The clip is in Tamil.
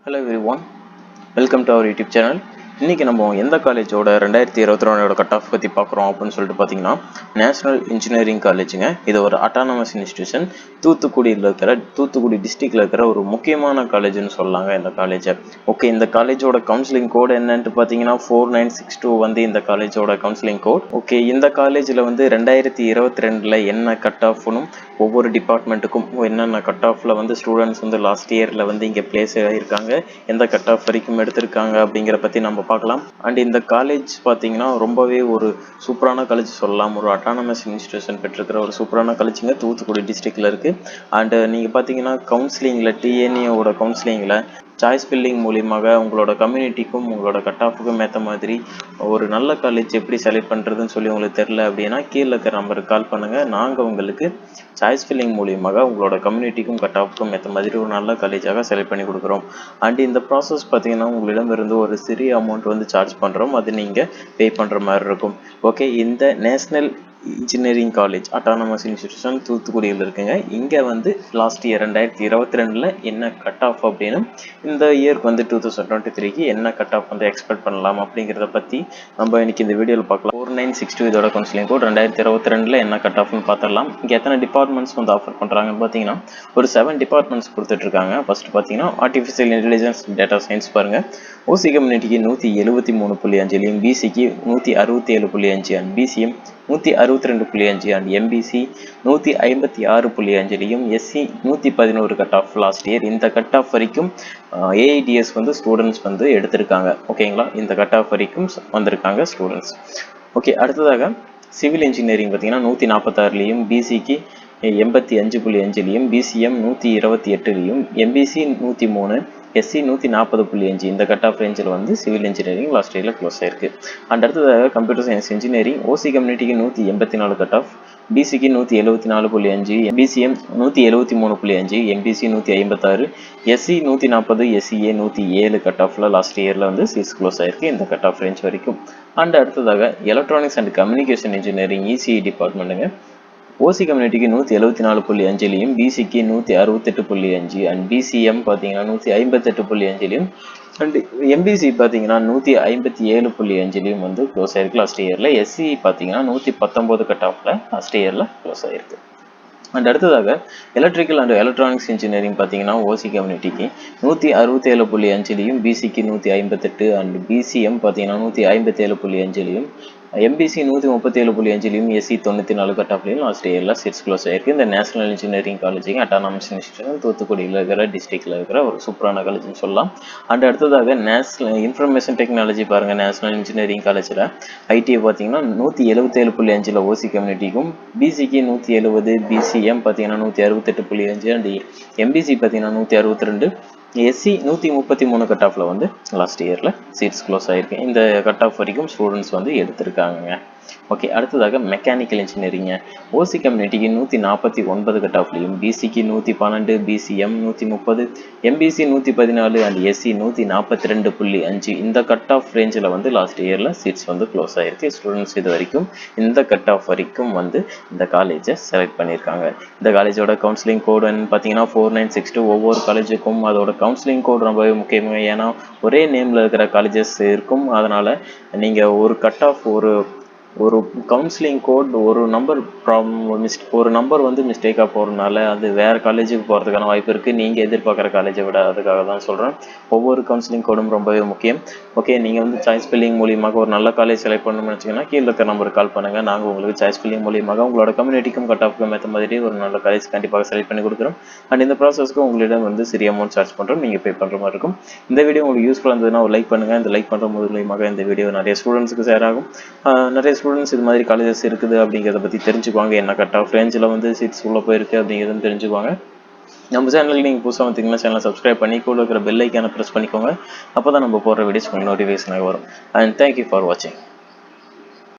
Hello everyone, welcome to our YouTube channel. இன்றைக்கி நம்ம எந்த காலேஜோட 2022 கட் ஆஃப் பற்றி பார்க்குறோம் அப்படின்னு சொல்லிட்டு பார்த்தீங்கன்னா நேஷனல் இன்ஜினியரிங் காலேஜுங்க. இது ஒரு அட்டானமஸ் இன்ஸ்டியூஷன். தூத்துக்குடி டிஸ்ட்ரிக்டில் இருக்கிற ஒரு முக்கியமான காலேஜ்னு சொல்லலாங்க இந்த காலேஜை. ஓகே, இந்த காலேஜோட கவுன்சிலிங் கோடு என்னன்ட்டு பார்த்தீங்கன்னா 4962 வந்து இந்த காலேஜோட கவுன்சிலிங் கோட். ஓகே, இந்த காலேஜில் வந்து 2022 என்ன கட் ஆஃப்னும் ஒவ்வொரு டிபார்ட்மெண்ட்டுக்கும் என்னென்ன கட் ஆஃபில் வந்து ஸ்டூடெண்ட்ஸ் வந்து லாஸ்ட் இயரில் வந்து இங்கே பிளேஸ் ஆகியிருக்காங்க, எந்த கட் ஆஃப் வரைக்கும் எடுத்திருக்காங்க அப்படிங்கிற பற்றி நம்ம பார்க்கலாம். அண்ட் இந்த காலேஜ் பார்த்தீங்கன்னா ரொம்பவே ஒரு சூப்பரான காலேஜ் சொல்லலாம். ஒரு அட்டானமஸ் இன்ஸ்டியூஷன் பெற்றிருக்கிற ஒரு சூப்பரான காலேஜுங்க தூத்துக்குடி டிஸ்ட்ரிக்டில் இருக்குது. அண்டு நீங்கள் பார்த்தீங்கன்னா கவுன்சிலிங்கில் டிஎன்ஏவோட கவுன்சிலிங்கில் சாய்ஸ் ஃபில்லிங் மூலியமாக உங்களோட கம்யூனிட்டிக்கும் உங்களோட கட் ஆஃபுக்கும் ஏற்ற மாதிரி ஒரு நல்ல காலேஜ் எப்படி செலக்ட் பண்ணுறதுன்னு சொல்லி உங்களுக்கு தெரில அப்படின்னா கீழே இருக்கிற நம்பருக்கு கால் பண்ணுங்கள். நாங்கள் உங்களுக்கு சாய்ஸ் ஃபில்லிங் மூலியமாக உங்களோட கம்யூனிட்டிக்கும் கட் ஆஃபுக்கும் ஏற்ற மாதிரி ஒரு நல்ல காலேஜாக செலக்ட் பண்ணி கொடுக்குறோம். அண்ட் இந்த ப்ராசஸ் பார்த்தீங்கன்னா உங்களிடமிருந்து ஒரு சிறிய அமௌண்ட் வந்து சார்ஜ் பண்ணுறோம், அது நீங்கள் பே பண்ணுற மாதிரி இருக்கும். ஓகே, இந்த national engineering college autonomous institution தூத்துக்குடியில் இருக்குங்க. இங்கே வந்து லாஸ்ட் இயர் 2022 என்ன கட் ஆஃப் அப்படின்னு இந்த இயருக்கு வந்து 2023க்கு என்ன கட் ஆஃப் வந்து எக்ஸ்பெக்ட் பண்ணலாம் அப்படிங்கிறத பற்றி நம்ம இன்னைக்கு இந்த வீடியோவில் பார்க்கலாம். 4962 இதோட கவுன்சிலிங் கோட் 2022 என்ன கட் ஆஃப்னு பார்த்துடலாம். இங்கே எத்தனை டிபார்ட்மெண்ட்ஸ் வந்து ஆஃபர் பண்ணுறாங்கன்னு பார்த்தீங்கன்னா ஒரு 7 டிபார்ட்மெண்ட்ஸ் கொடுத்துட்ருக்காங்க. ஃபர்ஸ்ட் பார்த்தீங்கன்னா ஆர்டிஃபிஷியல் இன்டெலிஜென்ஸ் டேட்டா சயின்ஸ் பாருங்கள். ஓசி கம்யூனிட்டிக்கு 173.5, பிசிக்கு 167.5 and BCM 162.5 and MBC 156.5, SC 111 cut off last year. இந்த கட் ஆஃப் வரைக்கும் ஏஐடிஎஸ் வந்து ஸ்டூடெண்ட்ஸ் வந்து எடுத்திருக்காங்க. ஓகேங்களா, இந்த கட் ஆஃப் வரைக்கும் வந்திருக்காங்க ஸ்டூடெண்ட்ஸ். ஓகே, அடுத்ததாக சிவில் இன்ஜினியரிங் பார்த்தீங்கன்னா 146, பிசிக்கு 85.5, பிசிஎம் 128, எம்பிசி 103, எஸ்சி 140.5. இந்த கட் ஆஃப் ரேஞ்சில் வந்து சிவில் இன்ஜினியரிங் லாஸ்ட் இயரில் க்ளோஸ் ஆயிருக்கு. அண்ட் அடுத்ததாக கம்ப்யூட்டர் சயின்ஸ் இன்ஜினியரிங் ஓசி கம்யூனிட்டிக்கு 184 கட் ஆஃப், பிசிக்கு 174.5, BCM 173.5, MBC 156, SC 140, SCA 107 cut ஆஃபில் லாஸ்ட் இயரில் வந்து சீட்ஸ் க்ளோஸ் ஆயிருக்கு இந்த கட் ஆஃப் ரேஞ்ச் வரைக்கும். அண்ட் அடுத்ததாக electronics and communication engineering ECE டிபார்ட்மெண்ட்டுங்க. ஓசி கம்யூனிட்டிக்கு 174.5, பிசிக்கு 168.5 அண்ட் பிசிஎம் பார்த்தீங்கன்னா 158.5, அண்ட் எம்பிசி பார்த்தீங்கன்னா 157.5 வந்து க்ளோஸ் ஆயிருக்கு லாஸ்ட் இயரில். எஸ்சி பார்த்தீங்கன்னா 119 கட் ஆஃபில் லாஸ்ட் இயரில் க்ளோஸ் ஆயிருக்கு. அண்ட் அடுத்ததாக எலக்ட்ரிக்கல் அண்ட் எலக்ட்ரானிக்ஸ் இன்ஜினியரிங் பார்த்தீங்கன்னா ஓசி கம்யூனிட்டிக்கு 167.5, பிசிக்கு 158 அண்ட் பிசிஎம் பார்த்தீங்கன்னா 157.5, எம்பிசி 137.5, எஸ்சி 94 கட் ஆஃப்லையும் லாஸ்ட் இயரில் சீட்ஸ் க்ளோஸ் ஆயிருக்கு. இந்த நேஷனல் இன்ஜினியரிங் காலேஜுங்க அட்டானமஸ் இன்ஸ்டியூஷன் தூத்துக்குடியில் இருக்கிற டிஸ்ட்ரிக்டில் இருக்கிற ஒரு சூப்பரான காலேஜ்னு சொல்லலாம். அண்ட் அடுத்ததாக நேஷனல் இன்ஃபர்மேஷன் டெக்னாலஜி பாருங்கள். நேஷனல் இன்ஜினியரிங் காலேஜில் ஐடிஐ பார்த்தீங்கன்னா 177.5 ஓசி கம்யூனிட்டிக்கும், பிசிக்கு 170, பிசிஎம் பார்த்தீங்கன்னா 168.5 அண்ட் எம்பிசி பார்த்தீங்கன்னா 162, எஸ்சி 133 கட் ஆஃபில் வந்து லாஸ்ட் இயரில் சீட்ஸ் க்ளோஸ் ஆகிருக்கு. இந்த கட் ஆஃப் வரைக்கும் ஸ்டூடெண்ட்ஸ் வந்து எடுத்திருக்காங்க. ஓகே, அடுத்ததாக மெக்கானிக்கல் இன்ஜினியரிங்க ஓசி கம்யூனிட்டிக்கு 149 கட் ஆஃப்லையும், பிசிக்கு 112, பிசிஎம் 130, எம்பிசி 114 அண்ட் எஸ்சி 142.5 இந்த கட் ஆஃப் ரேஞ்சில் வந்து லாஸ்ட் இயரில் சீட்ஸ் வந்து க்ளோஸ் ஆகிருக்கு. ஸ்டூடெண்ட்ஸ் இது வரைக்கும் இந்த கட் ஆஃப் வரைக்கும் வந்து இந்த காலேஜை செலக்ட் பண்ணியிருக்காங்க. இந்த காலேஜோட கவுன்சிலிங் கோடு பார்த்தீங்கன்னா 4962. ஒவ்வொரு காலேஜுக்கும் அதோட கவுன்சிலிங் கோடு ரொம்பவே முக்கியம். ஏன்னா ஒரே நேமில் இருக்கிற காலேஜஸ் இருக்கும். அதனால் நீங்கள் ஒரு கட் ஆஃப் ஒரு கவுன்சிலிங் கோட் ஒரு நம்பர் ஒரு நம்பர் வந்து மிஸ்டேக்காக போகிறதுனால அது வேறு காலேஜுக்கு போகிறதுக்கான வாய்ப்பு இருக்குது, நீங்கள் எதிர்பார்க்குற காலேஜை விட. அதுக்காக தான் சொல்கிறேன், ஒவ்வொரு கவுன்சிலிங் கோடும் ரொம்பவே முக்கியம். ஓகே, நீங்கள் வந்து சாய்ஸ் ஃபில்லிங் மூலியமாக ஒரு நல்ல காலேஜ் செலக்ட் பண்ணணும்னு வச்சிங்கன்னா கீழே இருக்கிற நம்பருக்கு கால் பண்ணுங்கள். நாங்கள் உங்களுக்கு சாய்ஸ் ஃபில்லிங் மூலியமாக உங்களோட கம்யூனிட்டிக்கும் கட் ஆஃப்க்கும் ஏற்ற மாதிரி ஒரு நல்ல காலேஜ் கண்டிப்பாக செலக்ட் பண்ணி கொடுக்குறோம். அண்ட் இந்த ப்ராசஸ்க்கு உங்களிடம் வந்து சிறிய அமௌண்ட் சார்ஜ் பண்ணுறோம், நீங்கள் பே பண்ணுற மாதிரி இருக்கும். இந்த வீடியோ உங்களுக்கு யூஸ்ஃபுல்லாக இருந்ததுன்னா ஒரு லைக் பண்ணுங்கள். இந்த லைக் பண்ணுற மூலியமாக இந்த வீடியோ நிறைய ஸ்டூடெண்ட்ஸுக்கு ஷேர் ஆகும். நிறைய ஸ்டூடெண்ட்ஸ் இது மாதிரி காலேஜஸ் இருக்குது அப்படிங்கிறத பற்றி தெரிஞ்சுக்குவாங்க. என்ன கட் ஆஃப் ரேஞ்சில் வந்து சீட்ஸ் உள்ளே போயிருக்கு அப்படிங்கிறத தெரிஞ்சுக்குவாங்க. நம்ம சேனலுக்கு நீங்கள் புதுசாக வந்தீங்கன்னா சேனலை சப்ஸ்கிரைப் பண்ணி கூட இருக்கிற பெல் ஐக்கானை ப்ரெஸ் பண்ணிக்கோங்க. அப்போ தான் நம்ம போடுற வீடியோஸ் உங்களுக்கு நோட்டிஃபிகேஷனாக வரும். அண்ட் தேங்க்யூ ஃபார் வாட்சிங்.